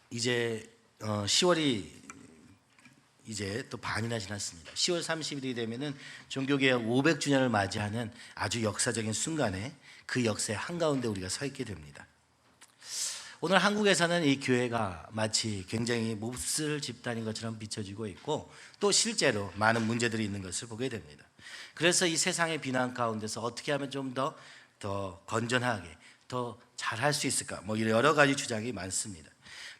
이제 10월이 이제 또 반이나 지났습니다. 10월 30일이 되면은 종교개혁 500주년을 맞이하는 아주 역사적인 순간에 그 역사의 한가운데 우리가 서 있게 됩니다. 오늘 한국에서는 이 교회가 마치 굉장히 몹쓸 집단인 것처럼 비춰지고 있고 또 실제로 많은 문제들이 있는 것을 보게 됩니다. 그래서 이 세상의 비난 가운데서 어떻게 하면 좀 더 건전하게 더 잘할 수 있을까, 이런 여러 가지 주장이 많습니다.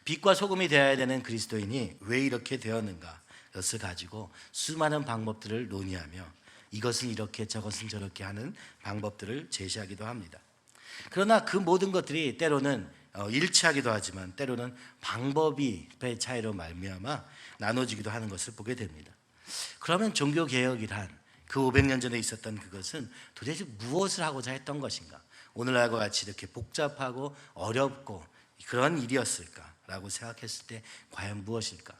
빛과 소금이 되어야 되는 그리스도인이 왜 이렇게 되었는가, 것을 가지고 수많은 방법들을 논의하며 이것은 이렇게 저것은 저렇게 하는 방법들을 제시하기도 합니다. 그러나 그 모든 것들이 때로는 일치하기도 하지만 때로는 방법의 차이로 말미암아 나눠지기도 하는 것을 보게 됩니다. 그러면 종교개혁이란 그 500년 전에 있었던 그것은 도대체 무엇을 하고자 했던 것인가? 오늘날과 같이 이렇게 복잡하고 어렵고 그런 일이었을까라고 생각했을 때 과연 무엇일까?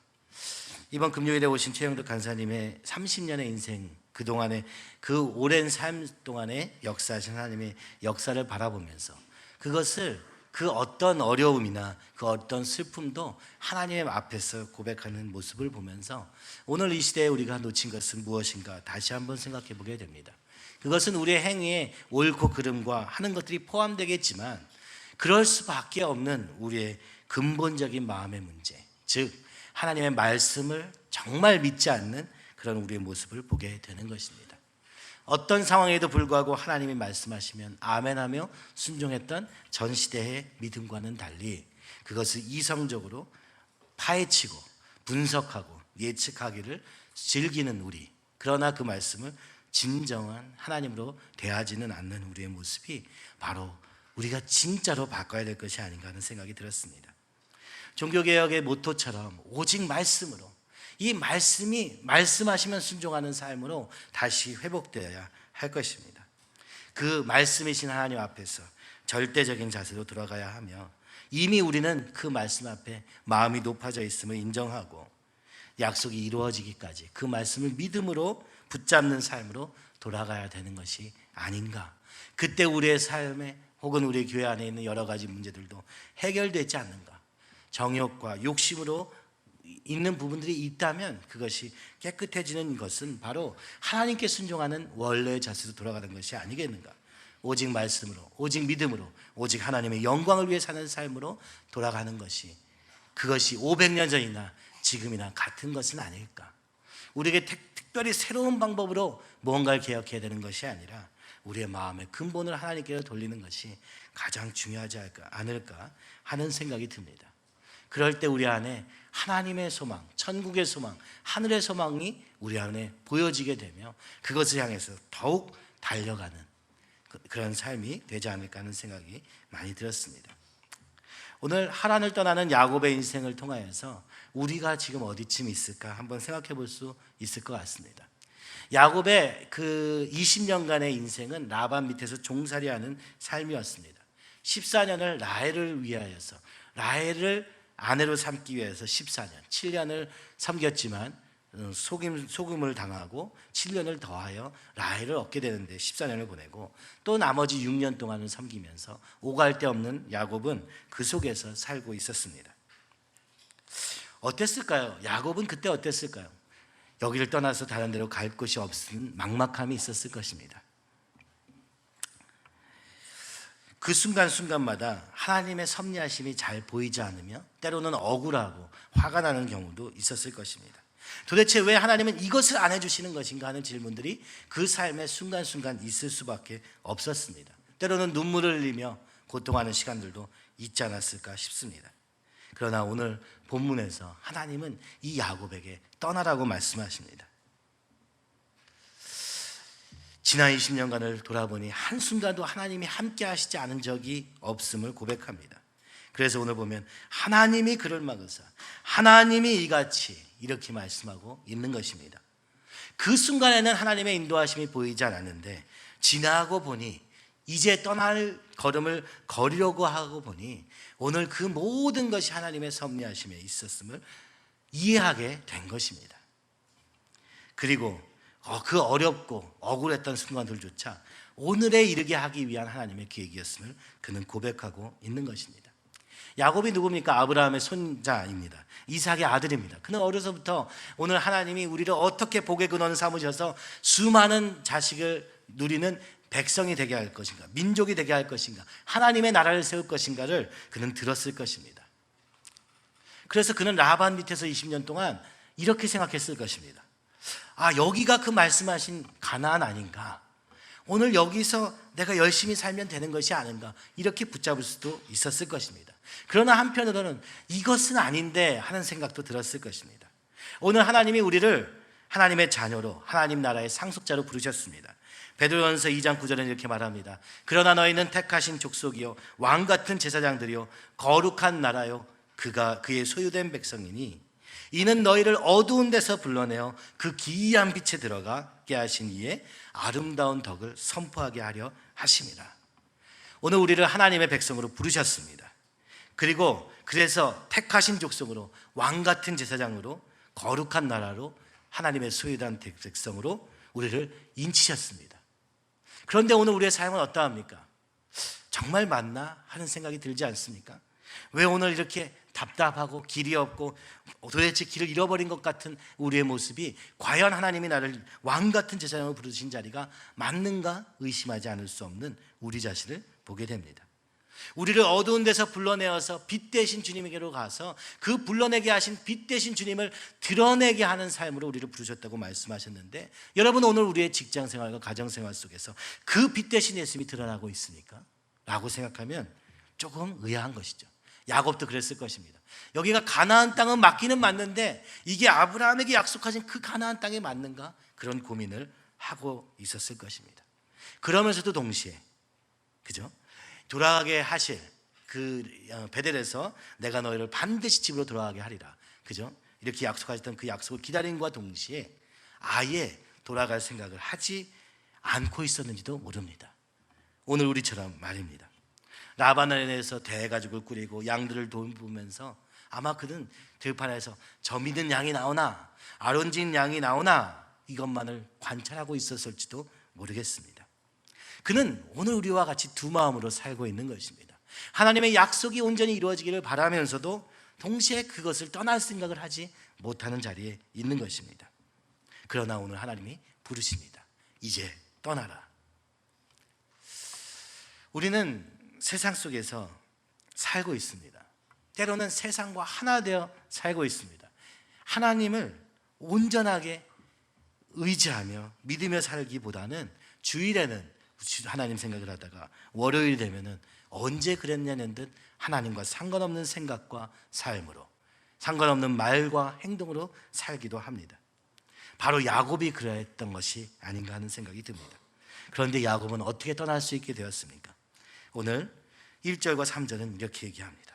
이번 금요일에 오신 최영덕 간사님의 30년의 인생, 그동안의 그 오랜 삶 동안의 역사하신 하나님의 역사를 바라보면서 그것을 그 어떤 어려움이나 그 어떤 슬픔도 하나님 앞에서 고백하는 모습을 보면서 오늘 이 시대에 우리가 놓친 것은 무엇인가 다시 한번 생각해 보게 됩니다. 그것은 우리의 행위에 옳고 그름과 하는 것들이 포함되겠지만 그럴 수밖에 없는 우리의 근본적인 마음의 문제, 즉 하나님의 말씀을 정말 믿지 않는 그런 우리의 모습을 보게 되는 것입니다. 어떤 상황에도 불구하고 하나님이 말씀하시면 아멘하며 순종했던 전 시대의 믿음과는 달리 그것을 이성적으로 파헤치고 분석하고 예측하기를 즐기는 우리, 그러나 그 말씀을 진정한 하나님으로 대하지는 않는 우리의 모습이 바로 우리가 진짜로 바꿔야 될 것이 아닌가 하는 생각이 들었습니다. 종교개혁의 모토처럼 오직 말씀으로, 이 말씀이 말씀하시면 순종하는 삶으로 다시 회복되어야 할 것입니다. 그 말씀이신 하나님 앞에서 절대적인 자세로 돌아가야 하며 이미 우리는 그 말씀 앞에 마음이 높아져 있음을 인정하고 약속이 이루어지기까지 그 말씀을 믿음으로 붙잡는 삶으로 돌아가야 되는 것이 아닌가. 그때 우리의 삶에 혹은 우리 교회 안에 있는 여러 가지 문제들도 해결되지 않는가. 정욕과 욕심으로 있는 부분들이 있다면 그것이 깨끗해지는 것은 바로 하나님께 순종하는 원래의 자세로 돌아가는 것이 아니겠는가. 오직 말씀으로, 오직 믿음으로, 오직 하나님의 영광을 위해 사는 삶으로 돌아가는 것이, 그것이 500년 전이나 지금이나 같은 것은 아닐까. 우리에게 특별히 새로운 방법으로 무언가를 개혁해야 되는 것이 아니라 우리의 마음의 근본을 하나님께로 돌리는 것이 가장 중요하지 않을까 하는 생각이 듭니다. 그럴 때 우리 안에 하나님의 소망, 천국의 소망, 하늘의 소망이 우리 안에 보여지게 되며 그것을 향해서 더욱 달려가는 그런 삶이 되지 않을까 하는 생각이 많이 들었습니다. 오늘 하란을 떠나는 야곱의 인생을 통하여서 우리가 지금 어디쯤 있을까 한번 생각해 볼 수 있을 것 같습니다. 야곱의 그 20년간의 인생은 라반 밑에서 종살이하는 삶이었습니다. 14년을 라헬을 위하여서, 라헬을 아내로 삼기 위해서 14년, 7년을 섬겼지만 속임을 당하고 7년을 더하여 라헬을 얻게 되는데 14년을 보내고 또 나머지 6년 동안을 섬기면서 오갈 데 없는 야곱은 그 속에서 살고 있었습니다. 어땠을까요? 야곱은 그때 어땠을까요? 여기를 떠나서 다른 데로 갈 곳이 없은 막막함이 있었을 것입니다. 그 순간순간마다 하나님의 섭리하심이 잘 보이지 않으며 때로는 억울하고 화가 나는 경우도 있었을 것입니다. 도대체 왜 하나님은 이것을 안 해주시는 것인가 하는 질문들이 그 삶의 순간순간 있을 수밖에 없었습니다. 때로는 눈물을 흘리며 고통하는 시간들도 있지 않았을까 싶습니다. 그러나 오늘 본문에서 하나님은 이 야곱에게 떠나라고 말씀하십니다. 지난 20년간을 돌아보니 한순간도 하나님이 함께 하시지 않은 적이 없음을 고백합니다. 그래서 오늘 보면 하나님이 그를 막으사 하나님이 이같이 이렇게 말씀하고 있는 것입니다. 그 순간에는 하나님의 인도하심이 보이지 않았는데 지나고 보니 이제 떠날 걸음을 걸으려고 하고 보니 오늘 그 모든 것이 하나님의 섭리하심에 있었음을 이해하게 된 것입니다. 그리고 그 어렵고 억울했던 순간들조차 오늘에 이르게 하기 위한 하나님의 계획이었음을 그는 고백하고 있는 것입니다. 야곱이 누굽니까? 아브라함의 손자입니다. 이삭의 아들입니다. 그는 어려서부터 오늘 하나님이 우리를 어떻게 복의 근원 삼으셔서 수많은 자식을 누리는 백성이 되게 할 것인가, 민족이 되게 할 것인가, 하나님의 나라를 세울 것인가를 그는 들었을 것입니다. 그래서 그는 라반 밑에서 20년 동안 이렇게 생각했을 것입니다. 아, 여기가 그 말씀하신 가나안 아닌가? 오늘 여기서 내가 열심히 살면 되는 것이 아닌가? 이렇게 붙잡을 수도 있었을 것입니다. 그러나 한편으로는 이것은 아닌데 하는 생각도 들었을 것입니다. 오늘 하나님이 우리를 하나님의 자녀로, 하나님 나라의 상속자로 부르셨습니다. 베드로전서 2장 9절은 이렇게 말합니다. 그러나 너희는 택하신 족속이요 왕같은 제사장들이요 거룩한 나라요 그의 소유된 백성이니 이는 너희를 어두운 데서 불러내어 그 기이한 빛에 들어가게 하신 이의 아름다운 덕을 선포하게 하려 하심이라. 오늘 우리를 하나님의 백성으로 부르셨습니다. 그리고 그래서 택하신 족속으로 왕같은 제사장으로 거룩한 나라로 하나님의 소유된 백성으로 우리를 인치셨습니다. 그런데 오늘 우리의 삶은 어떠합니까? 정말 맞나 하는 생각이 들지 않습니까? 왜 오늘 이렇게 답답하고 길이 없고 도대체 길을 잃어버린 것 같은 우리의 모습이 과연 하나님이 나를 왕같은 제사장으로 부르신 자리가 맞는가 의심하지 않을 수 없는 우리 자신을 보게 됩니다. 우리를 어두운 데서 불러내어서 빛 대신 주님에게로 가서 그 불러내게 하신 빛 대신 주님을 드러내게 하는 삶으로 우리를 부르셨다고 말씀하셨는데, 여러분 오늘 우리의 직장생활과 가정생활 속에서 그 빛 대신 예수님이 드러나고 있습니까? 라고 생각하면 조금 의아한 것이죠. 야곱도 그랬을 것입니다. 여기가 가나안 땅은 맞기는 맞는데 이게 아브라함에게 약속하신 그 가나안 땅에 맞는가? 그런 고민을 하고 있었을 것입니다. 그러면서도 동시에 그죠? 돌아가게 하실 그 베델에서 내가 너희를 반드시 집으로 돌아가게 하리라, 그죠? 이렇게 약속하셨던 그 약속을 기다림과 동시에 아예 돌아갈 생각을 하지 않고 있었는지도 모릅니다. 오늘 우리처럼 말입니다. 라반에서 대가족을 꾸리고 양들을 돌보면서 아마 그는 들판에서 저 믿은 양이 나오나 아론진 양이 나오나 이것만을 관찰하고 있었을지도 모르겠습니다. 그는 오늘 우리와 같이 두 마음으로 살고 있는 것입니다. 하나님의 약속이 온전히 이루어지기를 바라면서도 동시에 그것을 떠날 생각을 하지 못하는 자리에 있는 것입니다. 그러나 오늘 하나님이 부르십니다. 이제 떠나라. 우리는 세상 속에서 살고 있습니다. 때로는 세상과 하나 되어 살고 있습니다. 하나님을 온전하게 의지하며 믿으며 살기보다는 주일에는 하나님 생각을 하다가 월요일 되면은 언제 그랬냐는 듯 하나님과 상관없는 생각과 삶으로, 상관없는 말과 행동으로 살기도 합니다. 바로 야곱이 그랬던 것이 아닌가 하는 생각이 듭니다. 그런데 야곱은 어떻게 떠날 수 있게 되었습니까? 오늘 1절과 3절은 이렇게 얘기합니다.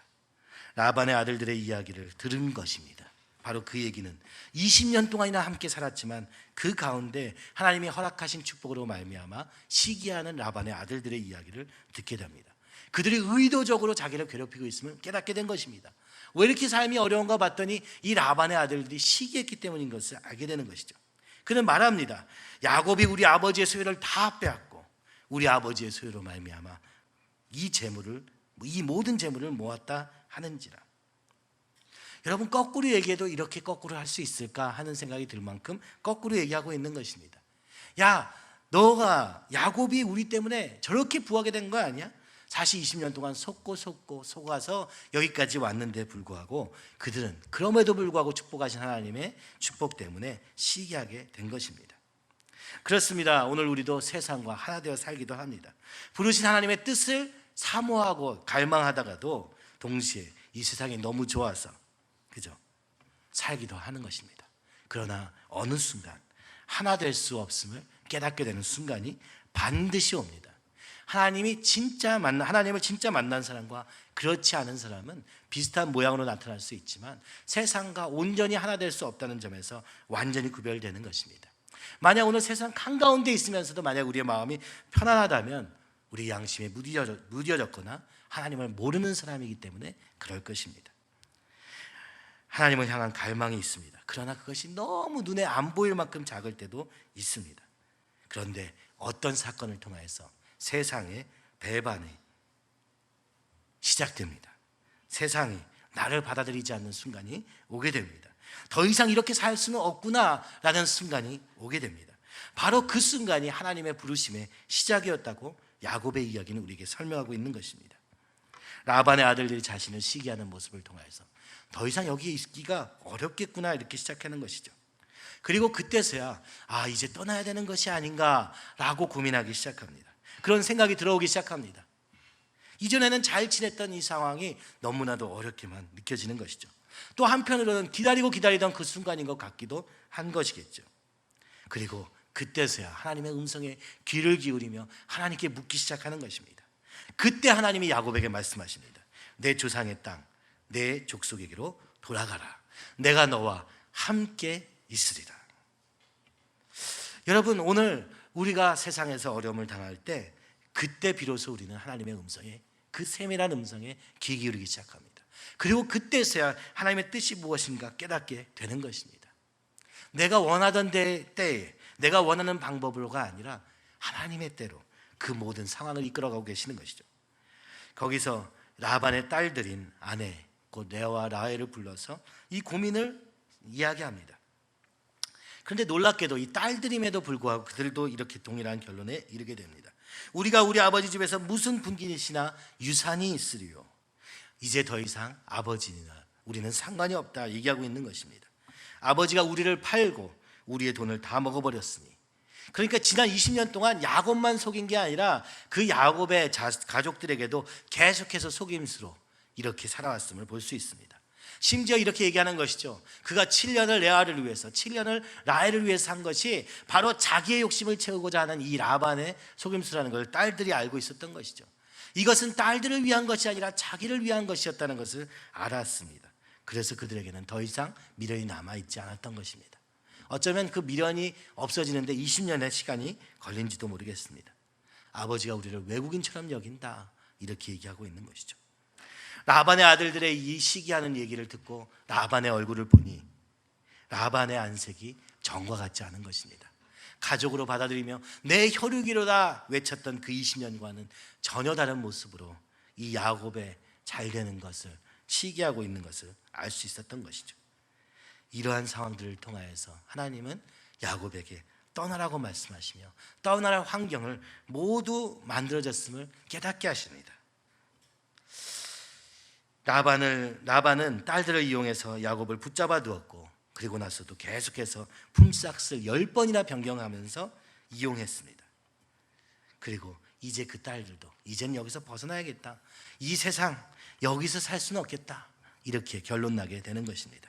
라반의 아들들의 이야기를 들은 것입니다. 바로 그 얘기는 20년 동안이나 함께 살았지만 그 가운데 하나님이 허락하신 축복으로 말미암아 시기하는 라반의 아들들의 이야기를 듣게 됩니다. 그들이 의도적으로 자기를 괴롭히고 있음을 깨닫게 된 것입니다. 왜 이렇게 삶이 어려운가 봤더니 이 라반의 아들들이 시기했기 때문인 것을 알게 되는 것이죠. 그는 말합니다. 야곱이 우리 아버지의 소유를 다 빼앗고 우리 아버지의 소유로 말미암아 이 모든 재물을 모았다 하는지라. 여러분, 거꾸로 얘기해도 이렇게 거꾸로 할 수 있을까 하는 생각이 들 만큼 거꾸로 얘기하고 있는 것입니다. 야, 너가 야곱이 우리 때문에 저렇게 부하게 된 거 아니야? 사실 20년 동안 속아서 여기까지 왔는데 불구하고 그들은 그럼에도 불구하고 축복하신 하나님의 축복 때문에 시기하게 된 것입니다. 그렇습니다. 오늘 우리도 세상과 하나 되어 살기도 합니다. 부르신 하나님의 뜻을 사모하고 갈망하다가도 동시에 이 세상이 너무 좋아서 그죠? 살기도 하는 것입니다. 그러나 어느 순간 하나 될 수 없음을 깨닫게 되는 순간이 반드시 옵니다. 하나님을 진짜 만난 사람과 그렇지 않은 사람은 비슷한 모양으로 나타날 수 있지만 세상과 온전히 하나 될 수 없다는 점에서 완전히 구별되는 것입니다. 만약 오늘 세상 한가운데 있으면서도 만약 우리의 마음이 편안하다면 우리 양심에 무뎌졌거나 하나님을 모르는 사람이기 때문에 그럴 것입니다. 하나님을 향한 갈망이 있습니다. 그러나 그것이 너무 눈에 안 보일 만큼 작을 때도 있습니다. 그런데 어떤 사건을 통해서 세상의 배반이 시작됩니다. 세상이 나를 받아들이지 않는 순간이 오게 됩니다. 더 이상 이렇게 살 수는 없구나라는 순간이 오게 됩니다. 바로 그 순간이 하나님의 부르심의 시작이었다고 야곱의 이야기는 우리에게 설명하고 있는 것입니다. 라반의 아들들이 자신을 시기하는 모습을 통해서 더 이상 여기 있기가 어렵겠구나 이렇게 시작하는 것이죠. 그리고 그때서야 이제 떠나야 되는 것이 아닌가라고 고민하기 시작합니다. 그런 생각이 들어오기 시작합니다. 이전에는 잘 지냈던 이 상황이 너무나도 어렵게만 느껴지는 것이죠. 또 한편으로는 기다리던 그 순간인 것 같기도 한 것이겠죠. 그리고 그때서야 하나님의 음성에 귀를 기울이며 하나님께 묻기 시작하는 것입니다. 그때 하나님이 야곱에게 말씀하십니다. 내 조상의 땅, 내 족속에게로 돌아가라. 내가 너와 함께 있으리라. 여러분, 오늘 우리가 세상에서 어려움을 당할 때 그때 비로소 우리는 하나님의 음성에, 그 세밀한 음성에 귀 기울이기 시작합니다. 그리고 그때서야 하나님의 뜻이 무엇인가 깨닫게 되는 것입니다. 내가 원하던 때에 내가 원하는 방법으로가 아니라 하나님의 때로 그 모든 상황을 이끌어가고 계시는 것이죠. 거기서 라반의 딸들인 아내 곧 레아와 라헬을 불러서 이 고민을 이야기합니다. 그런데 놀랍게도 이 딸들임에도 불구하고 그들도 이렇게 동일한 결론에 이르게 됩니다. 우리가 우리 아버지 집에서 무슨 분깃이나 유산이 있으리요. 이제 더 이상 아버지나 우리는 상관이 없다 얘기하고 있는 것입니다. 아버지가 우리를 팔고 우리의 돈을 다 먹어버렸으니, 그러니까 지난 20년 동안 야곱만 속인 게 아니라 그 야곱의 가족들에게도 계속해서 속임수로 이렇게 살아왔음을 볼 수 있습니다. 심지어 이렇게 얘기하는 것이죠. 그가 7년을 레아를 위해서 7년을 라헬을 위해서 한 것이 바로 자기의 욕심을 채우고자 하는 이 라반의 속임수라는 걸 딸들이 알고 있었던 것이죠. 이것은 딸들을 위한 것이 아니라 자기를 위한 것이었다는 것을 알았습니다. 그래서 그들에게는 더 이상 미련이 남아있지 않았던 것입니다. 어쩌면 그 미련이 없어지는데 20년의 시간이 걸린지도 모르겠습니다. 아버지가 우리를 외국인처럼 여긴다 이렇게 얘기하고 있는 것이죠. 라반의 아들들의 이 시기하는 얘기를 듣고 라반의 얼굴을 보니 라반의 안색이 전과 같지 않은 것입니다. 가족으로 받아들이며 내 혈육이로다 외쳤던 그 20년과는 전혀 다른 모습으로 이 야곱의 잘 되는 것을 시기하고 있는 것을 알 수 있었던 것이죠. 이러한 상황들을 통하여서 하나님은 야곱에게 떠나라고 말씀하시며 떠나라 환경을 모두 만들어졌음을 깨닫게 하십니다. 라반은 딸들을 이용해서 야곱을 붙잡아 두었고, 그리고 나서도 계속해서 품삯을 10번이나 변경하면서 이용했습니다. 그리고 이제 그 딸들도 이제는 여기서 벗어나야겠다, 이 세상 여기서 살 수는 없겠다, 이렇게 결론 나게 되는 것입니다.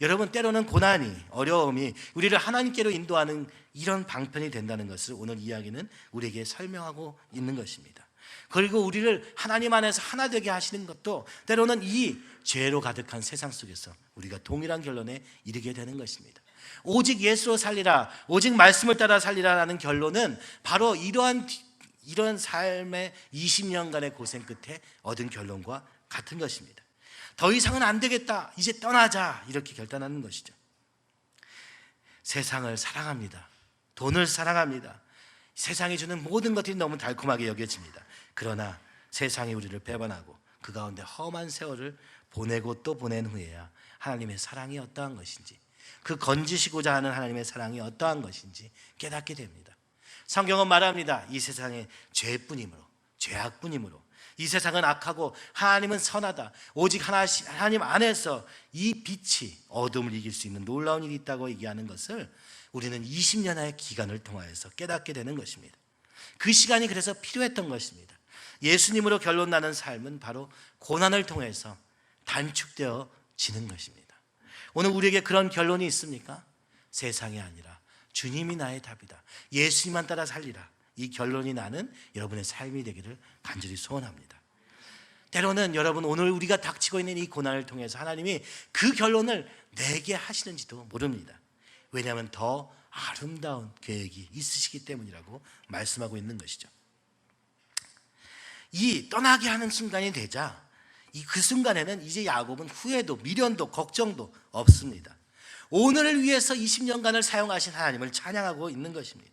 여러분, 때로는 고난이, 어려움이 우리를 하나님께로 인도하는 이런 방편이 된다는 것을 오늘 이야기는 우리에게 설명하고 있는 것입니다. 그리고 우리를 하나님 안에서 하나 되게 하시는 것도 때로는 이 죄로 가득한 세상 속에서 우리가 동일한 결론에 이르게 되는 것입니다. 오직 예수로 살리라, 오직 말씀을 따라 살리라라는 결론은 바로 이러한 삶의 20년간의 고생 끝에 얻은 결론과 같은 것입니다. 더 이상은 안 되겠다, 이제 떠나자, 이렇게 결단하는 것이죠. 세상을 사랑합니다. 돈을 사랑합니다. 세상이 주는 모든 것들이 너무 달콤하게 여겨집니다. 그러나 세상이 우리를 배반하고 그 가운데 험한 세월을 보내고 또 보낸 후에야 하나님의 사랑이 어떠한 것인지, 그 건지시고자 하는 하나님의 사랑이 어떠한 것인지 깨닫게 됩니다. 성경은 말합니다. 이 세상의 죄뿐이므로, 죄악뿐이므로, 이 세상은 악하고 하나님은 선하다, 오직 하나님 안에서 이 빛이 어둠을 이길 수 있는 놀라운 일이 있다고 얘기하는 것을 우리는 20년의 기간을 통하여서 깨닫게 되는 것입니다. 그 시간이 그래서 필요했던 것입니다. 예수님으로 결론 나는 삶은 바로 고난을 통해서 단축되어지는 것입니다. 오늘 우리에게 그런 결론이 있습니까? 세상이 아니라 주님이 나의 답이다, 예수님만 따라 살리라, 이 결론이 나는 여러분의 삶이 되기를 간절히 소원합니다. 때로는 여러분, 오늘 우리가 닥치고 있는 이 고난을 통해서 하나님이 그 결론을 내게 하시는지도 모릅니다. 왜냐하면 더 아름다운 계획이 있으시기 때문이라고 말씀하고 있는 것이죠. 이 떠나게 하는 순간이 되자 그 순간에는 이제 야곱은 후회도 미련도 걱정도 없습니다. 오늘을 위해서 20년간을 사용하신 하나님을 찬양하고 있는 것입니다.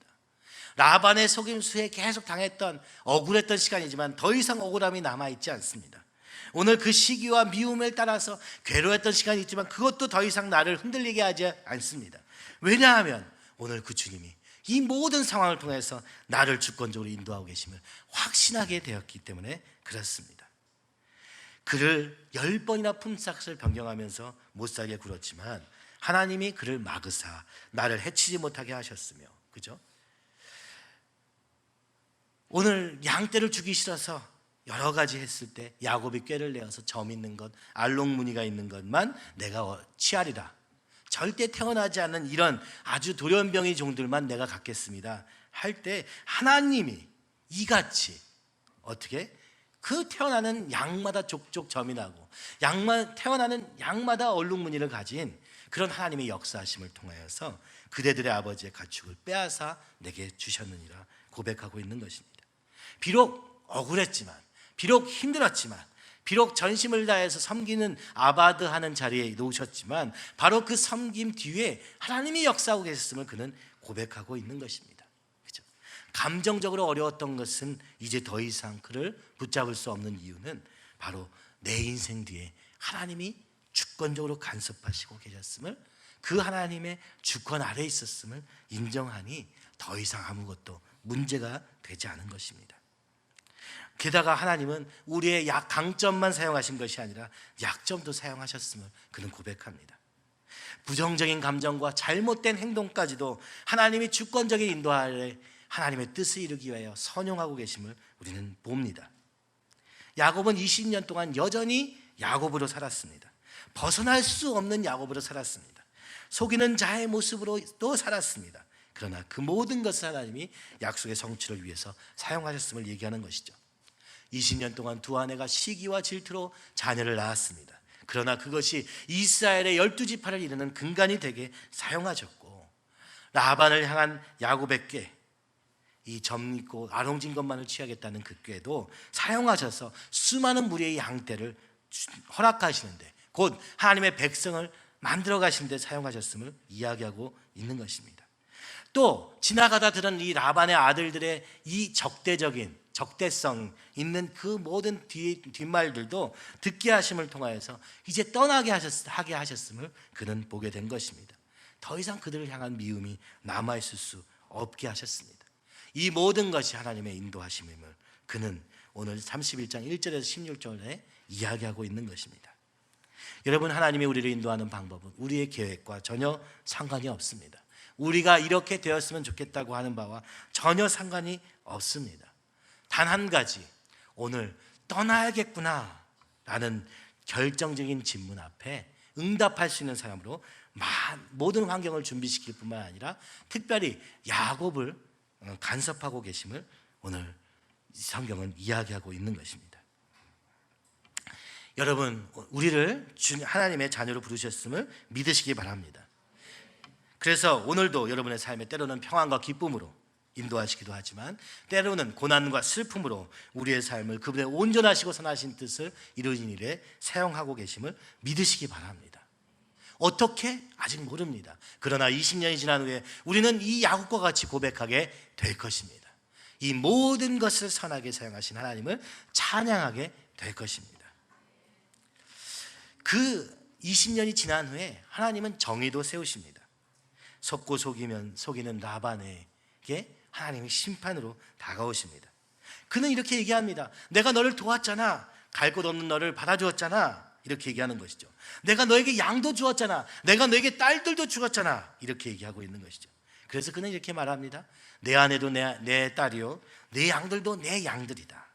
라반의 속임수에 계속 당했던 억울했던 시간이지만 더 이상 억울함이 남아있지 않습니다. 오늘 그 시기와 미움을 따라서 괴로웠던 시간이 있지만 그것도 더 이상 나를 흔들리게 하지 않습니다. 왜냐하면 오늘 그 주님이 이 모든 상황을 통해서 나를 주권적으로 인도하고 계심을 확신하게 되었기 때문에 그렇습니다. 그를 10번이나 품삯을 변경하면서 못살게 굴었지만 하나님이 그를 막으사 나를 해치지 못하게 하셨으며, 그죠? 오늘 양떼를 주기 싫어서 여러 가지 했을 때 야곱이 꾀를 내어서 점 있는 것, 알록무늬가 있는 것만 내가 취하리라, 절대 태어나지 않는 이런 아주 돌연병이 종들만 내가 갖겠습니다 할 때 하나님이 이같이 어떻게 그 태어나는 양마다 족족 점이 나고 태어나는 양마다 얼룩무늬를 가진 그런 하나님의 역사하심을 통하여서 그대들의 아버지의 가축을 빼앗아 내게 주셨느니라 고백하고 있는 것입니다. 비록 억울했지만, 비록 힘들었지만, 비록 전심을 다해서 섬기는 아바드 하는 자리에 놓으셨지만 바로 그 섬김 뒤에 하나님이 역사하고 계셨음을 그는 고백하고 있는 것입니다. 그렇죠? 감정적으로 어려웠던 것은 이제 더 이상 그를 붙잡을 수 없는 이유는 바로 내 인생 뒤에 하나님이 주권적으로 간섭하시고 계셨음을, 그 하나님의 주권 아래에 있었음을 인정하니 더 이상 아무것도 문제가 되지 않은 것입니다. 게다가 하나님은 우리의 강점만 사용하신 것이 아니라 약점도 사용하셨음을 그는 고백합니다. 부정적인 감정과 잘못된 행동까지도 하나님이 주권적인 인도 아래 하나님의 뜻을 이루기 위하여 선용하고 계심을 우리는 봅니다. 야곱은 20년 동안 여전히 야곱으로 살았습니다. 벗어날 수 없는 야곱으로 살았습니다. 속이는 자의 모습으로 또 살았습니다. 그러나 그 모든 것을 하나님이 약속의 성취를 위해서 사용하셨음을 얘기하는 것이죠. 20년 동안 두 아내가 시기와 질투로 자녀를 낳았습니다. 그러나 그것이 이스라엘의 12지파를 이루는 근간이 되게 사용하셨고, 라반을 향한 야곱의 꾀, 이 점 있고 아롱진 것만을 취하겠다는 그 꾀도 사용하셔서 수많은 무리의 양떼를 허락하시는데, 곧 하나님의 백성을 만들어 가시는데 사용하셨음을 이야기하고 있는 것입니다. 또 지나가다 들은 이 라반의 아들들의 이 적대성 있는 그 모든 뒷말들도 듣게 하심을 통하여서 이제 떠나게 하게 하셨음을 그는 보게 된 것입니다. 더 이상 그들을 향한 미움이 남아있을 수 없게 하셨습니다. 이 모든 것이 하나님의 인도하심임을 그는 오늘 31장 1절에서 16절에 이야기하고 있는 것입니다. 여러분, 하나님이 우리를 인도하는 방법은 우리의 계획과 전혀 상관이 없습니다. 우리가 이렇게 되었으면 좋겠다고 하는 바와 전혀 상관이 없습니다. 단 한 가지, 오늘 떠나야겠구나 라는 결정적인 질문 앞에 응답할 수 있는 사람으로 모든 환경을 준비시킬 뿐만 아니라 특별히 야곱을 간섭하고 계심을 오늘 성경은 이야기하고 있는 것입니다. 여러분, 우리를 하나님의 자녀로 부르셨음을 믿으시기 바랍니다. 그래서 오늘도 여러분의 삶에 때로는 평안과 기쁨으로 인도하시기도 하지만 때로는 고난과 슬픔으로 우리의 삶을 그분의 온전하시고 선하신 뜻을 이루는 일에 사용하고 계심을 믿으시기 바랍니다. 어떻게? 아직 모릅니다. 그러나 20년이 지난 후에 우리는 이 야곱과 같이 고백하게 될 것입니다. 이 모든 것을 선하게 사용하신 하나님을 찬양하게 될 것입니다. 그 20년이 지난 후에 하나님은 정의도 세우십니다. 속고 속이는 라반에게 하나님이 심판으로 다가오십니다. 그는 이렇게 얘기합니다. 내가 너를 도왔잖아. 갈 곳 없는 너를 받아주었잖아. 이렇게 얘기하는 것이죠. 내가 너에게 양도 주었잖아. 내가 너에게 딸들도 주었잖아. 이렇게 얘기하고 있는 것이죠. 그래서 그는 이렇게 말합니다. 내 아내도 내 딸이요, 내 양들도 내 양들이다.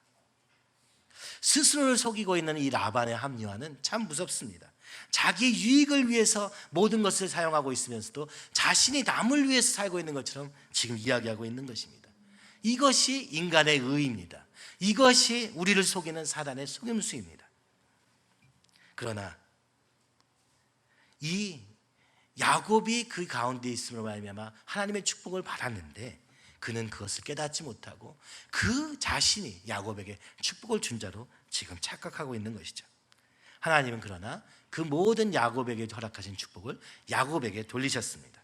스스로를 속이고 있는 이 라반의 합리화는 참 무섭습니다. 자기 유익을 위해서 모든 것을 사용하고 있으면서도 자신이 남을 위해서 살고 있는 것처럼 지금 이야기하고 있는 것입니다. 이것이 인간의 의입니다. 이것이 우리를 속이는 사단의 속임수입니다. 그러나 이 야곱이 그 가운데 있음으로 말미암아 하나님의 축복을 받았는데 그는 그것을 깨닫지 못하고 그 자신이 야곱에게 축복을 준 자로 지금 착각하고 있는 것이죠. 하나님은 그러나 그 모든 야곱에게 허락하신 축복을 야곱에게 돌리셨습니다.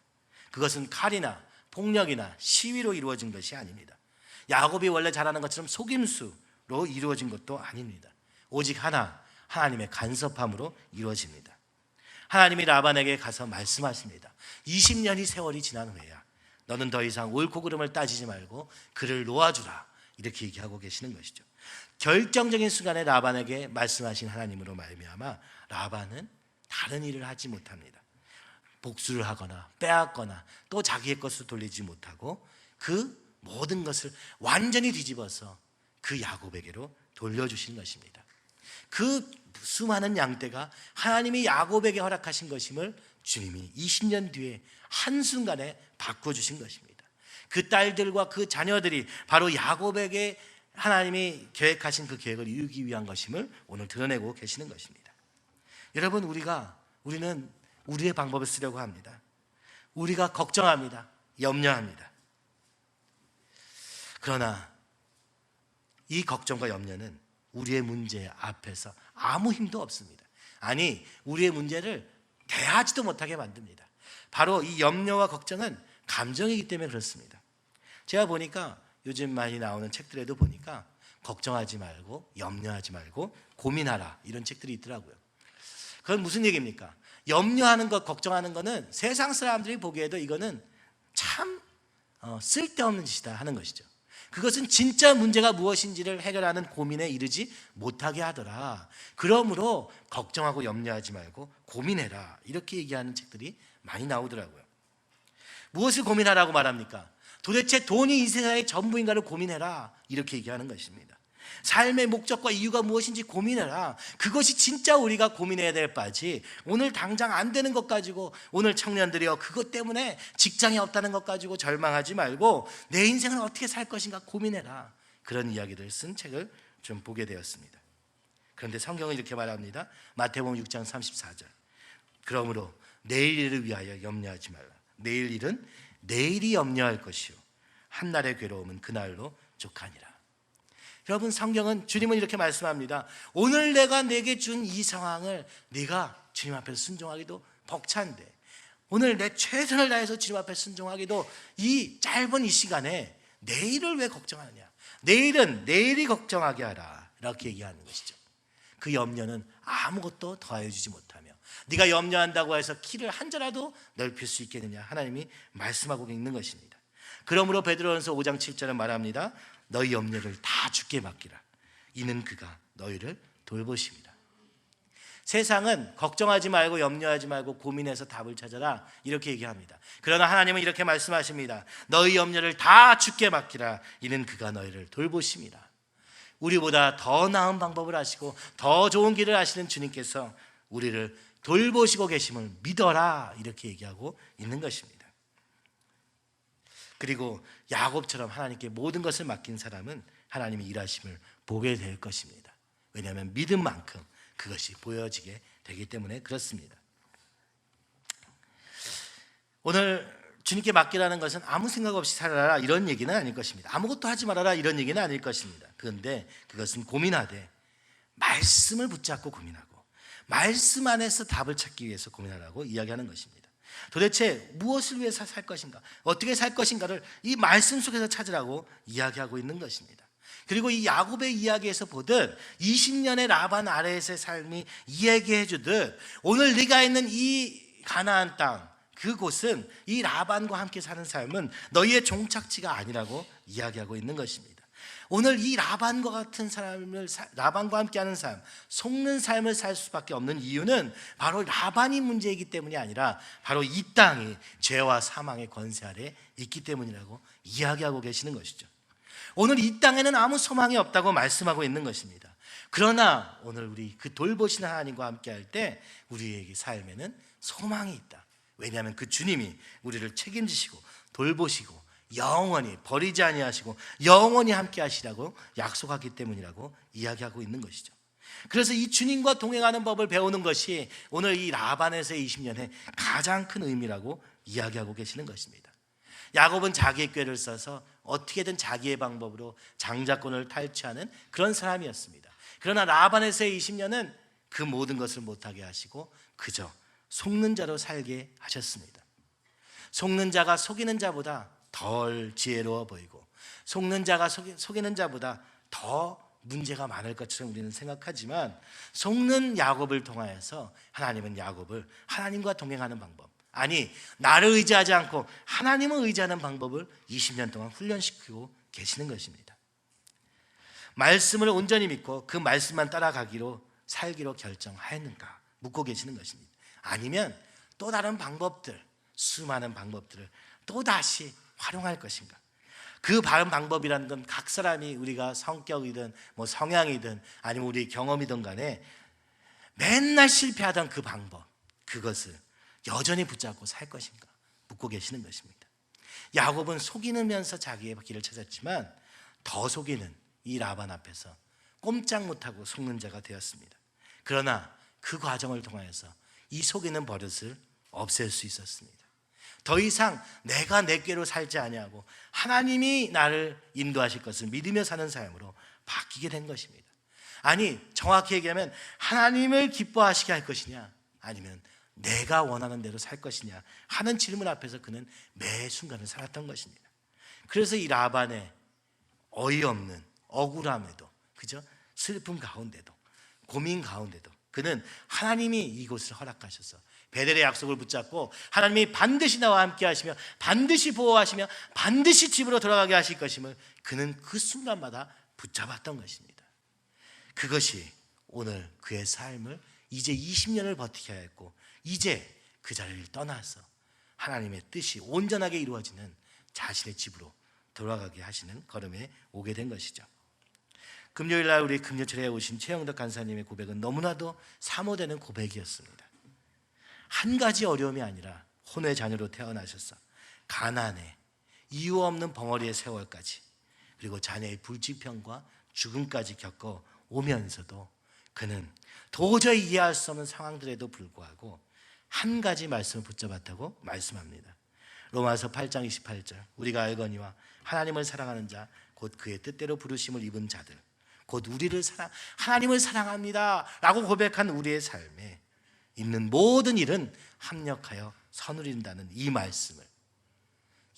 그것은 칼이나 폭력이나 시위로 이루어진 것이 아닙니다. 야곱이 원래 잘하는 것처럼 속임수로 이루어진 것도 아닙니다. 오직 하나, 하나님의 간섭함으로 이루어집니다. 하나님이 라반에게 가서 말씀하십니다. 20년이 세월이 지난 후에야 너는 더 이상 옳고 그름을 따지지 말고 그를 놓아주라, 이렇게 얘기하고 계시는 것이죠. 결정적인 순간에 라반에게 말씀하신 하나님으로 말미암아 라반은 다른 일을 하지 못합니다. 복수를 하거나 빼앗거나 또 자기의 것을 돌리지 못하고 그 모든 것을 완전히 뒤집어서 그 야곱에게로 돌려주신 것입니다. 그 수많은 양떼가 하나님이 야곱에게 허락하신 것임을 주님이 20년 뒤에 한순간에 바꿔주신 것입니다. 그 딸들과 그 자녀들이 바로 야곱에게 하나님이 계획하신 그 계획을 이루기 위한 것임을 오늘 드러내고 계시는 것입니다. 여러분, 우리는 우리의 방법을 쓰려고 합니다. 우리가 걱정합니다. 염려합니다. 그러나 이 걱정과 염려는 우리의 문제 앞에서 아무 힘도 없습니다. 아니, 우리의 문제를 대하지도 못하게 만듭니다. 바로 이 염려와 걱정은 감정이기 때문에 그렇습니다. 제가 보니까 요즘 많이 나오는 책들에도 보니까 걱정하지 말고 염려하지 말고 고민하라, 이런 책들이 있더라고요. 그건 무슨 얘기입니까? 염려하는 것, 걱정하는 것은 세상 사람들이 보기에도 이거는 참 쓸데없는 짓이다 하는 것이죠. 그것은 진짜 문제가 무엇인지를 해결하는 고민에 이르지 못하게 하더라. 그러므로 걱정하고 염려하지 말고 고민해라, 이렇게 얘기하는 책들이 많이 나오더라고요. 무엇을 고민하라고 말합니까? 도대체 돈이 이 세상의 전부인가를 고민해라, 이렇게 얘기하는 것입니다. 삶의 목적과 이유가 무엇인지 고민해라. 그것이 진짜 우리가 고민해야 될 바지, 오늘 당장 안 되는 것 가지고, 오늘 청년들이여 그것 때문에 직장이 없다는 것 가지고 절망하지 말고 내 인생을 어떻게 살 것인가 고민해라, 그런 이야기를 쓴 책을 좀 보게 되었습니다. 그런데 성경은 이렇게 말합니다. 마태복음 6장 34절. 그러므로 내일 일을 위하여 염려하지 말라. 내일 일은 내일이 염려할 것이요 한날의 괴로움은 그날로 족하니라. 여러분, 성경은, 주님은 이렇게 말씀합니다. 오늘 내가 내게 준 이 상황을 네가 주님 앞에서 순종하기도 벅찬데, 오늘 내 최선을 다해서 주님 앞에 순종하기도 이 짧은 이 시간에 내일을 왜 걱정하느냐, 내일은 내일이 걱정하게 하라, 이렇게 얘기하는 것이죠. 그 염려는 아무것도 더하여 주지 못하며 네가 염려한다고 해서 키를 한 자라도 넓힐 수 있겠느냐, 하나님이 말씀하고 있는 것입니다. 그러므로 베드로전서 5장 7절은 말합니다. 너희 염려를 다 주께 맡기라. 이는 그가 너희를 돌보십니다. 세상은 걱정하지 말고 염려하지 말고 고민해서 답을 찾아라, 이렇게 얘기합니다. 그러나 하나님은 이렇게 말씀하십니다. 너희 염려를 다 주께 맡기라. 이는 그가 너희를 돌보십니다. 우리보다 더 나은 방법을 아시고 더 좋은 길을 아시는 주님께서 우리를 돌보시고 계심을 믿어라, 이렇게 얘기하고 있는 것입니다. 그리고 야곱처럼 하나님께 모든 것을 맡긴 사람은 하나님의 일하심을 보게 될 것입니다. 왜냐하면 믿은 만큼 그것이 보여지게 되기 때문에 그렇습니다. 오늘 주님께 맡기라는 것은 아무 생각 없이 살아라, 이런 얘기는 아닐 것입니다. 아무것도 하지 말아라, 이런 얘기는 아닐 것입니다. 그런데 그것은 고민하되 말씀을 붙잡고 고민하고 말씀 안에서 답을 찾기 위해서 고민하라고 이야기하는 것입니다. 도대체 무엇을 위해서 살 것인가, 어떻게 살 것인가를 이 말씀 속에서 찾으라고 이야기하고 있는 것입니다. 그리고 이 야곱의 이야기에서 보듯 20년의 라반 아래에서의 삶이 이야기해 주듯 오늘 네가 있는 이 가나안 땅, 그곳은 이 라반과 함께 사는 삶은 너희의 종착지가 아니라고 이야기하고 있는 것입니다. 오늘 이 라반과 같은 삶을, 라반과 함께하는 삶, 속는 삶을 살 수밖에 없는 이유는 바로 라반이 문제이기 때문이 아니라 바로 이 땅이 죄와 사망의 권세 아래 있기 때문이라고 이야기하고 계시는 것이죠. 오늘 이 땅에는 아무 소망이 없다고 말씀하고 있는 것입니다. 그러나 오늘 우리 그 돌보시는 하나님과 함께할 때 우리에게 삶에는 소망이 있다. 왜냐하면 그 주님이 우리를 책임지시고 돌보시고 영원히 버리지 아니하시고 영원히 함께 하시라고 약속하기 때문이라고 이야기하고 있는 것이죠. 그래서 이 주님과 동행하는 법을 배우는 것이 오늘 이 라반에서의 20년의 가장 큰 의미라고 이야기하고 계시는 것입니다. 야곱은 자기의 꾀를 써서 어떻게든 자기의 방법으로 장자권을 탈취하는 그런 사람이었습니다. 그러나 라반에서의 20년은 그 모든 것을 못하게 하시고 그저 속는 자로 살게 하셨습니다. 속는 자가 속이는 자보다 덜 지혜로워 보이고 속는 자가 속이는 자보다 더 문제가 많을 것처럼 우리는 생각하지만 속는 야곱을 통하여서 하나님은 야곱을 하나님과 동행하는 방법, 아니 나를 의지하지 않고 하나님을 의지하는 방법을 20년 동안 훈련시키고 계시는 것입니다. 말씀을 온전히 믿고 그 말씀만 따라가기로 살기로 결정하였는가 묻고 계시는 것입니다. 아니면 또 다른 방법들, 수많은 방법들을 또다시 활용할 것인가? 그 바른 방법이라는 건 각 사람이 우리가 성격이든 뭐 성향이든 아니면 우리 경험이든 간에 맨날 실패하던 그 방법, 그것을 여전히 붙잡고 살 것인가 묻고 계시는 것입니다. 야곱은 속이면서 자기의 길을 찾았지만 더 속이는 이 라반 앞에서 꼼짝 못하고 속는 자가 되었습니다. 그러나 그 과정을 통하여서 이 속이는 버릇을 없앨 수 있었습니다. 더 이상 내가 내 꾀로 살지 아니하고 하나님이 나를 인도하실 것을 믿으며 사는 삶으로 바뀌게 된 것입니다. 아니 정확히 얘기하면 하나님을 기뻐하시게 할 것이냐 아니면 내가 원하는 대로 살 것이냐 하는 질문 앞에서 그는 매 순간을 살았던 것입니다. 그래서 이 라반의 어이없는 억울함에도, 그죠? 슬픔 가운데도, 고민 가운데도 그는 하나님이 이곳을 허락하셔서 베델의 약속을 붙잡고 하나님이 반드시 나와 함께 하시며 반드시 보호하시며 반드시 집으로 돌아가게 하실 것임을 그는 그 순간마다 붙잡았던 것입니다. 그것이 오늘 그의 삶을 이제 20년을 버티게 하였고 이제 그 자리를 떠나서 하나님의 뜻이 온전하게 이루어지는 자신의 집으로 돌아가게 하시는 걸음에 오게 된 것이죠. 금요일 날 우리 금요철에 오신 최영덕 간사님의 고백은 너무나도 사모되는 고백이었습니다. 한 가지 어려움이 아니라 혼외 자녀로 태어나셔서 가난에 이유 없는 벙어리의 세월까지 그리고 자녀의 불치병과 죽음까지 겪어 오면서도 그는 도저히 이해할 수 없는 상황들에도 불구하고 한 가지 말씀을 붙잡았다고 말씀합니다. 로마서 8장 28절 우리가 알거니와 하나님을 사랑하는 자 곧 그의 뜻대로 부르심을 입은 자들 곧 하나님을 사랑합니다 라고 고백한 우리의 삶에 있는 모든 일은 합력하여 선을 이룬다는 이 말씀을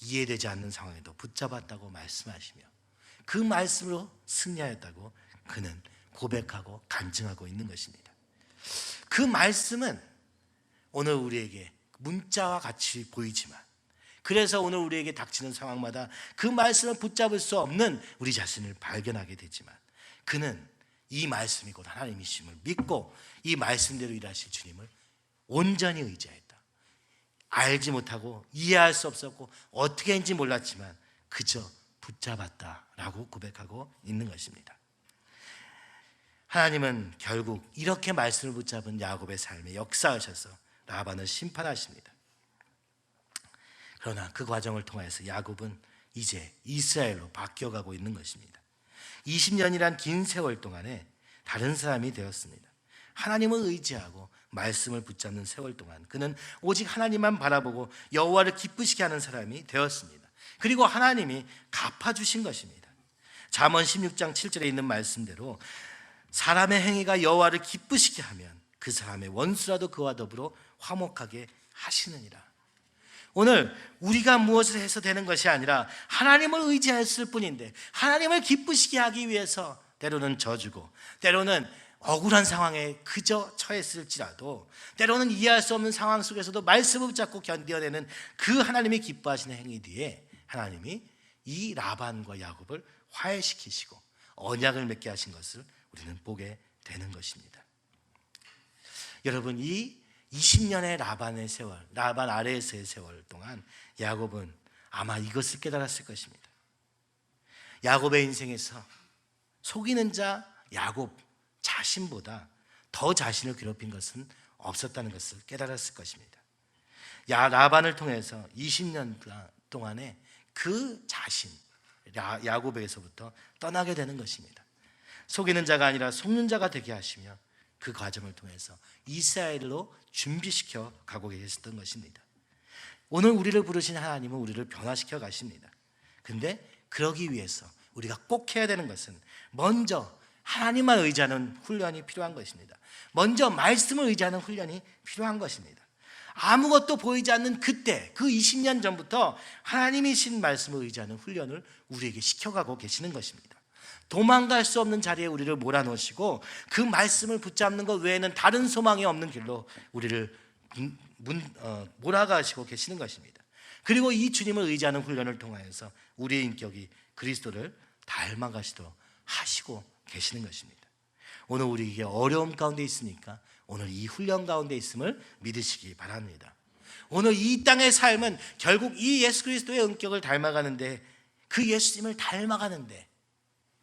이해되지 않는 상황에도 붙잡았다고 말씀하시며 그 말씀으로 승리하였다고 그는 고백하고 간증하고 있는 것입니다. 그 말씀은 오늘 우리에게 문자와 같이 보이지만 그래서 오늘 우리에게 닥치는 상황마다 그 말씀을 붙잡을 수 없는 우리 자신을 발견하게 되지만 그는 이 말씀이 곧 하나님이심을 믿고 이 말씀대로 일하실 주님을 온전히 의지하였다. 알지 못하고 이해할 수 없었고 어떻게 했는지 몰랐지만 그저 붙잡았다라고 고백하고 있는 것입니다. 하나님은 결국 이렇게 말씀을 붙잡은 야곱의 삶에 역사하셔서 라반을 심판하십니다. 그러나 그 과정을 통해서 야곱은 이제 이스라엘로 바뀌어가고 있는 것입니다. 20년이란 긴 세월 동안에 다른 사람이 되었습니다. 하나님을 의지하고 말씀을 붙잡는 세월 동안 그는 오직 하나님만 바라보고 여호와를 기쁘시게 하는 사람이 되었습니다. 그리고 하나님이 갚아주신 것입니다. 잠언 16장 7절에 있는 말씀대로 사람의 행위가 여호와를 기쁘시게 하면 그 사람의 원수라도 그와 더불어 화목하게 하시느니라. 오늘 우리가 무엇을 해서 되는 것이 아니라 하나님을 의지했을 뿐인데 하나님을 기쁘시게 하기 위해서 때로는 져주고 때로는 억울한 상황에 그저 처했을지라도 때로는 이해할 수 없는 상황 속에서도 말씀을 붙잡고 견뎌내는 그 하나님이 기뻐하시는 행위 뒤에 하나님이 이 라반과 야곱을 화해시키시고 언약을 맺게 하신 것을 우리는 보게 되는 것입니다. 여러분 이 20년의 라반의 세월, 라반 아래에서의 세월 동안 야곱은 아마 이것을 깨달았을 것입니다. 야곱의 인생에서 속이는 자 야곱 자신보다 더 자신을 괴롭힌 것은 없었다는 것을 깨달았을 것입니다. 라반을 통해서 20년 동안에 그 자신, 야곱에게서부터 떠나게 되는 것입니다. 속이는 자가 아니라 속는 자가 되게 하시며 그 과정을 통해서 이스라엘로 준비시켜 가고 계셨던 것입니다. 오늘 우리를 부르신 하나님은 우리를 변화시켜 가십니다. 근데 그러기 위해서 우리가 꼭 해야 되는 것은 먼저 하나님만 의지하는 훈련이 필요한 것입니다. 먼저 말씀을 의지하는 훈련이 필요한 것입니다. 아무것도 보이지 않는 그때 그 20년 전부터 하나님이신 말씀을 의지하는 훈련을 우리에게 시켜가고 계시는 것입니다. 도망갈 수 없는 자리에 우리를 몰아넣으시고 그 말씀을 붙잡는 것 외에는 다른 소망이 없는 길로 우리를 몰아가시고 계시는 것입니다. 그리고 이 주님을 의지하는 훈련을 통하여서 우리의 인격이 그리스도를 닮아가시도록 하시고 계시는 것입니다. 오늘 우리에게 어려움 가운데 있으니까 오늘 이 훈련 가운데 있음을 믿으시기 바랍니다. 오늘 이 땅의 삶은 결국 이 예수 그리스도의 인격을 닮아가는데, 그 예수님을 닮아가는데,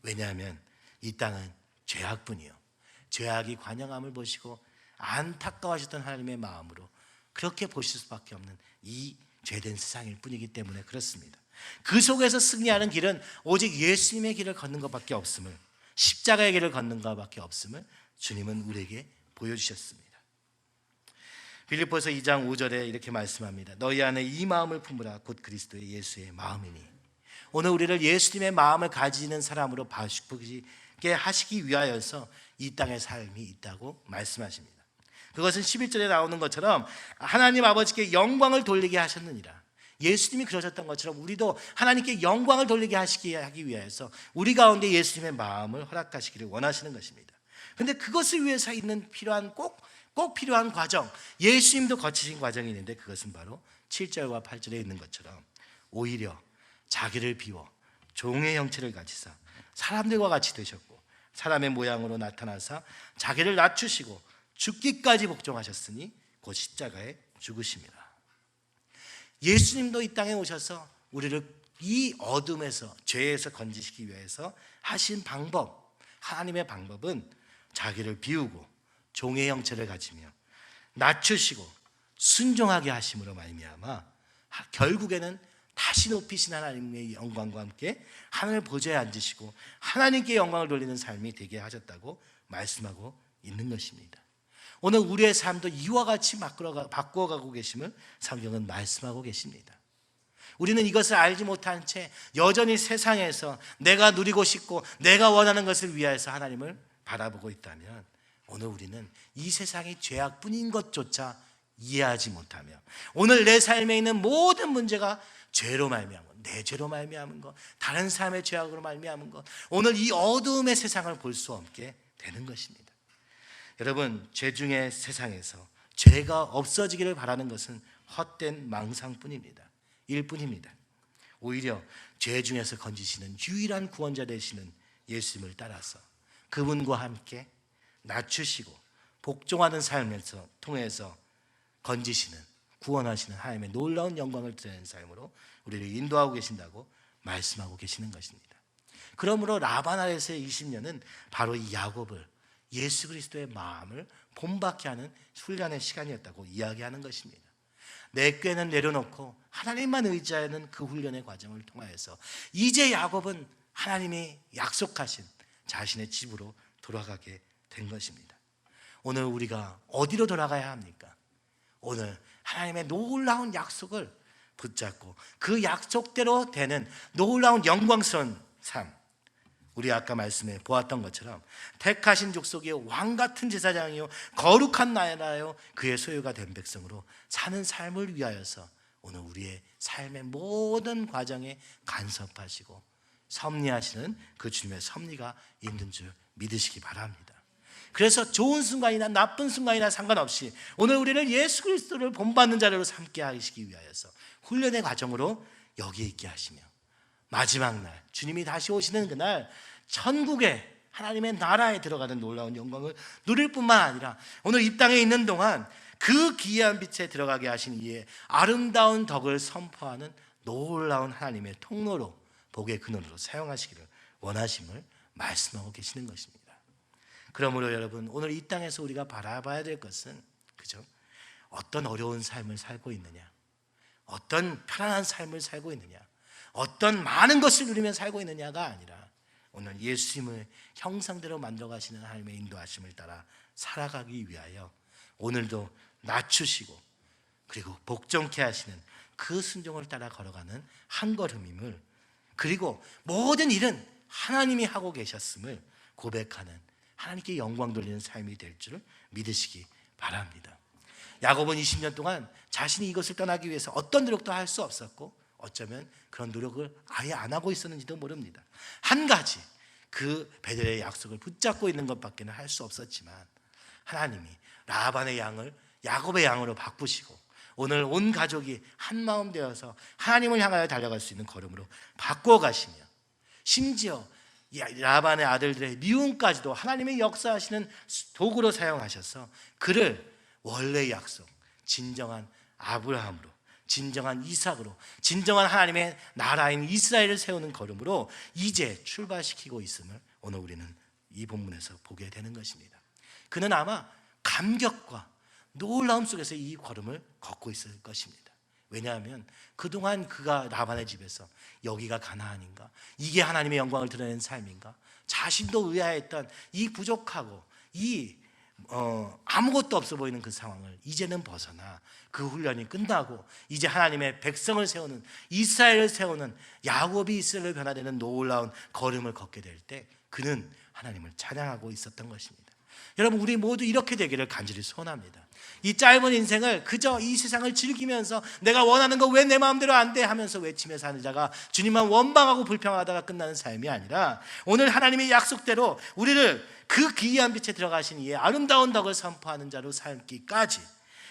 왜냐하면 이 땅은 죄악뿐이요, 죄악이 관영함을 보시고 안타까워하셨던 하나님의 마음으로 그렇게 보실 수밖에 없는 이 죄된 세상일 뿐이기 때문에 그렇습니다. 그 속에서 승리하는 길은 오직 예수님의 길을 걷는 것밖에 없음을, 십자가의 길을 걷는 것밖에 없음을 주님은 우리에게 보여주셨습니다. 빌립보서 2장 5절에 이렇게 말씀합니다. 너희 안에 이 마음을 품으라. 곧 그리스도의 예수의 마음이니. 오늘 우리를 예수님의 마음을 가지는 사람으로 바꾸게 하시기 위하여서 이 땅의 삶이 있다고 말씀하십니다. 그것은 11절에 나오는 것처럼 하나님 아버지께 영광을 돌리게 하셨느니라. 예수님이 그러셨던 것처럼 우리도 하나님께 영광을 돌리게 하기 위해서 우리 가운데 예수님의 마음을 허락하시기를 원하시는 것입니다. 그런데 그것을 위해서 있는 꼭 필요한 과정, 예수님도 거치신 과정이 있는데 그것은 바로 7절과 8절에 있는 것처럼 오히려 자기를 비워 종의 형체를 가지사 사람들과 같이 되셨고 사람의 모양으로 나타나사 자기를 낮추시고 죽기까지 복종하셨으니 곧 십자가에 죽으심이라. 예수님도 이 땅에 오셔서 우리를 이 어둠에서, 죄에서 건지시기 위해서 하신 방법, 하나님의 방법은 자기를 비우고 종의 형체를 가지며 낮추시고 순종하게 하심으로 말미암아 결국에는 다시 높이신 하나님의 영광과 함께 하늘 보좌에 앉으시고 하나님께 영광을 돌리는 삶이 되게 하셨다고 말씀하고 있는 것입니다. 오늘 우리의 삶도 이와 같이 바꾸어가고 계심을 성경은 말씀하고 계십니다. 우리는 이것을 알지 못한 채 여전히 세상에서 내가 누리고 싶고 내가 원하는 것을 위하여서 하나님을 바라보고 있다면 오늘 우리는 이 세상이 죄악뿐인 것조차 이해하지 못하며 오늘 내 삶에 있는 모든 문제가 죄로 말미암은 것, 내 죄로 말미암은 것, 다른 사람의 죄악으로 말미암은 것, 오늘 이 어두움의 세상을 볼 수 없게 되는 것입니다. 여러분, 죄 중의 세상에서 죄가 없어지기를 바라는 것은 헛된 망상뿐입니다. 일뿐입니다. 오히려 죄 중에서 건지시는 유일한 구원자 되시는 예수님을 따라서 그분과 함께 낮추시고 복종하는 삶에서 통해서 건지시는, 구원하시는 하나님의 놀라운 영광을 드리는 삶으로 우리를 인도하고 계신다고 말씀하고 계시는 것입니다. 그러므로 라반 아래서의 20년은 바로 이 야곱을, 예수 그리스도의 마음을 본받게 하는 훈련의 시간이었다고 이야기하는 것입니다. 내 꾀는 내려놓고 하나님만 의지하는 그 훈련의 과정을 통하여서 이제 야곱은 하나님이 약속하신 자신의 집으로 돌아가게 된 것입니다. 오늘 우리가 어디로 돌아가야 합니까? 오늘 하나님의 놀라운 약속을 붙잡고 그 약속대로 되는 놀라운 영광스러운 삶, 우리 아까 말씀에 보았던 것처럼 택하신 족속이요 왕같은 제사장이요 거룩한 나라요 그의 소유가 된 백성으로 사는 삶을 위하여서 오늘 우리의 삶의 모든 과정에 간섭하시고 섭리하시는 그 주님의 섭리가 있는 줄 믿으시기 바랍니다. 그래서 좋은 순간이나 나쁜 순간이나 상관없이 오늘 우리를 예수 그리스도를 본받는 자료로 삼게 하시기 위하여서 훈련의 과정으로 여기 있게 하시며 마지막 날 주님이 다시 오시는 그날 천국에 하나님의 나라에 들어가는 놀라운 영광을 누릴 뿐만 아니라 오늘 이 땅에 있는 동안 그 기이한 빛에 들어가게 하신 이의 아름다운 덕을 선포하는 놀라운 하나님의 통로로, 복의 근원으로 사용하시기를 원하심을 말씀하고 계시는 것입니다. 그러므로 여러분, 오늘 이 땅에서 우리가 바라봐야 될 것은 그죠? 어떤 어려운 삶을 살고 있느냐, 어떤 편안한 삶을 살고 있느냐, 어떤 많은 것을 누리며 살고 있느냐가 아니라 오늘 예수님을 형상대로 만들어 가시는 하나님의 인도하심을 따라 살아가기 위하여 오늘도 낮추시고 그리고 복종케 하시는 그 순종을 따라 걸어가는 한 걸음임을, 그리고 모든 일은 하나님이 하고 계셨음을 고백하는 하나님께 영광 돌리는 삶이 될 줄 믿으시기 바랍니다. 야곱은 20년 동안 자신이 이것을 떠나기 위해서 어떤 노력도 할 수 없었고 어쩌면 그런 노력을 아예 안 하고 있었는지도 모릅니다. 한 가지, 그 베델의 약속을 붙잡고 있는 것밖에는 할 수 없었지만 하나님이 라반의 양을 야곱의 양으로 바꾸시고 오늘 온 가족이 한 마음 되어서 하나님을 향하여 달려갈 수 있는 걸음으로 바꾸어 가시며 심지어 라반의 아들들의 미움까지도 하나님의 역사하시는 도구로 사용하셔서 그를 원래의 약속, 진정한 아브라함으로, 진정한 이삭으로, 진정한 하나님의 나라인 이스라엘을 세우는 걸음으로 이제 출발시키고 있음을 오늘 우리는 이 본문에서 보게 되는 것입니다. 그는 아마 감격과 놀라움 속에서 이 걸음을 걷고 있을 것입니다. 왜냐하면 그동안 그가 라반의 집에서 여기가 가나안인가, 이게 하나님의 영광을 드러내는 삶인가, 자신도 의아했던 이 부족하고 이 아무것도 없어 보이는 그 상황을 이제는 벗어나 그 훈련이 끝나고 이제 하나님의 백성을 세우는, 이스라엘을 세우는, 야곱이 이스라엘로 변화되는 놀라운 걸음을 걷게 될 때 그는 하나님을 찬양하고 있었던 것입니다. 여러분, 우리 모두 이렇게 되기를 간절히 소원합니다. 이 짧은 인생을 그저 이 세상을 즐기면서 내가 원하는 거 왜 내 마음대로 안 돼 하면서 외치며 사는 자가 주님만 원망하고 불평하다가 끝나는 삶이 아니라 오늘 하나님의 약속대로 우리를 그 기이한 빛에 들어가신 이의 아름다운 덕을 선포하는 자로 살기까지,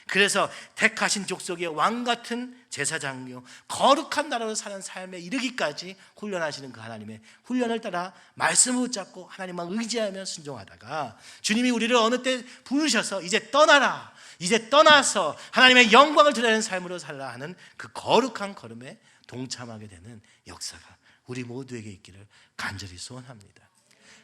그래서 택하신 족속의 왕같은 제사장이요 거룩한 나라로 사는 삶에 이르기까지 훈련하시는 그 하나님의 훈련을 따라 말씀을 붙잡고 하나님만 의지하며 순종하다가 주님이 우리를 어느 때 부르셔서 이제 떠나라, 이제 떠나서 하나님의 영광을 드러내는 삶으로 살라 하는 그 거룩한 걸음에 동참하게 되는 역사가 우리 모두에게 있기를 간절히 소원합니다.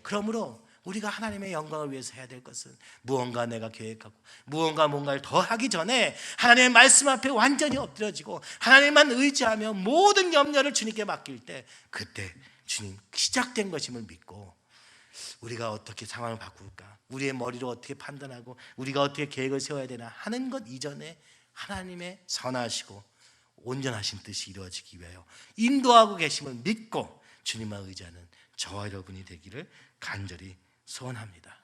그러므로 우리가 하나님의 영광을 위해서 해야 될 것은 무언가 내가 계획하고 무언가 뭔가를 더 하기 전에 하나님의 말씀 앞에 완전히 엎드려지고 하나님만 의지하며 모든 염려를 주님께 맡길 때 그때 주님 시작된 것임을 믿고 우리가 어떻게 상황을 바꿀까, 우리의 머리로 어떻게 판단하고 우리가 어떻게 계획을 세워야 되나 하는 것 이전에 하나님의 선하시고 온전하신 뜻이 이루어지기 위하여 인도하고 계심을 믿고 주님만 의지하는 저와 여러분이 되기를 간절히 소원합니다.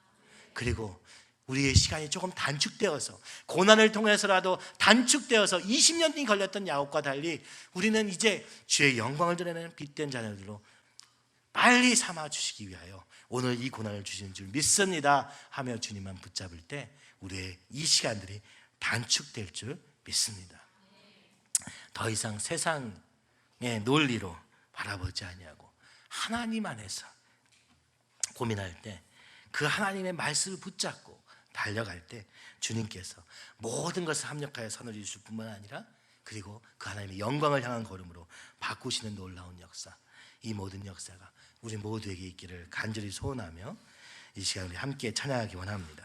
그리고 우리의 시간이 조금 단축되어서 고난을 통해서라도 단축되어서 20년이 걸렸던 야곱과 달리 우리는 이제 주의 영광을 드러내는 빛된 자녀들로 빨리 삼아 주시기 위하여 오늘 이 고난을 주시는 줄 믿습니다 하며 주님만 붙잡을 때 우리의 이 시간들이 단축될 줄 믿습니다. 더 이상 세상의 논리로 바라보지 아니하고 하나님 안에서 고민할 때 그 하나님의 말씀을 붙잡고 달려갈 때 주님께서 모든 것을 합력하여 선을 이루실 뿐만 아니라 그리고 그 하나님의 영광을 향한 걸음으로 바꾸시는 놀라운 역사, 이 모든 역사가 우리 모두에게 있기를 간절히 소원하며 이 시간 우리 함께 찬양하기 원합니다.